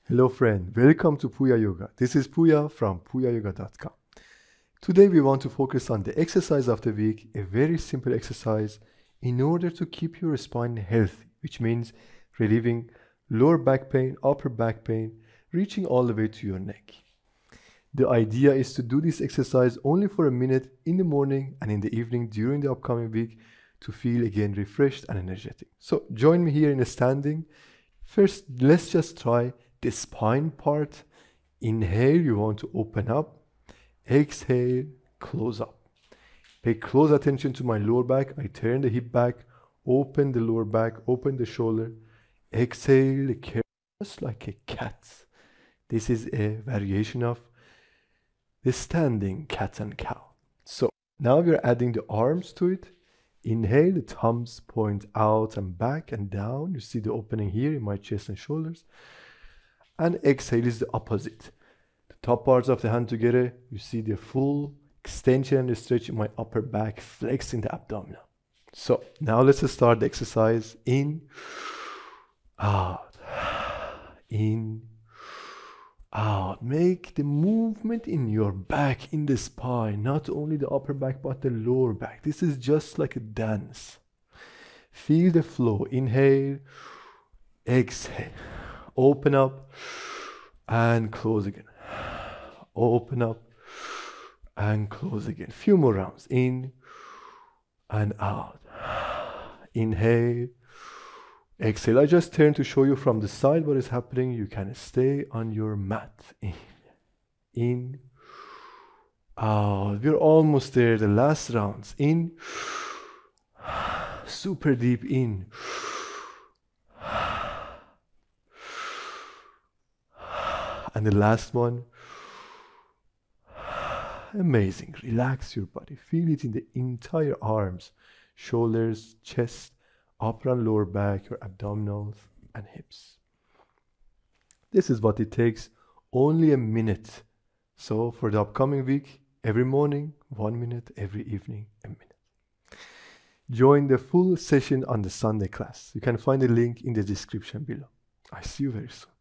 Hello friend, welcome to Puya Yoga. This is Puya from puyayoga.com. Today we want to focus on the exercise of the week, a very simple exercise in order to keep your spine healthy, which means relieving lower back pain, upper back pain, reaching all the way to your neck. The idea is to do this exercise only for a minute in the morning and in the evening during the upcoming week to feel again refreshed and energetic. So join me here in a standing. First, let's just try the spine part. Inhale, you want to open up. Exhale, close up. Pay close attention to my lower back. I turn the hip back, open the lower back, open the shoulder. Exhale, just like a cat. This is a variation of the standing cat and cow. So now we're adding the arms to it. Inhale, the thumbs point out and back and down. You see the opening here in my chest and shoulders. And exhale is the opposite. The top parts of the hand together, you see the full extension and the stretch in my upper back, flexing the abdominal. So now let's start the exercise. In, out, in, out. Make the movement in your back, in the spine, not only the upper back but the lower back. This is just like a dance. Feel the flow. Inhale, exhale. Open up and close again. Open up and close again. Few more rounds. In and out. Inhale. Exhale. I just turned to show you from the side what is happening. You can stay on your mat. In. Out. We're almost there. The last rounds. In. Super deep in. And the last one, amazing. Relax your body. Feel it in the entire arms, shoulders, chest, upper and lower back, your abdominals and hips. This is what it takes, only a minute. So for the upcoming week, every morning, 1 minute, every evening, a minute. Join the full session on the Sunday class. You can find the link in the description below. I see you very soon.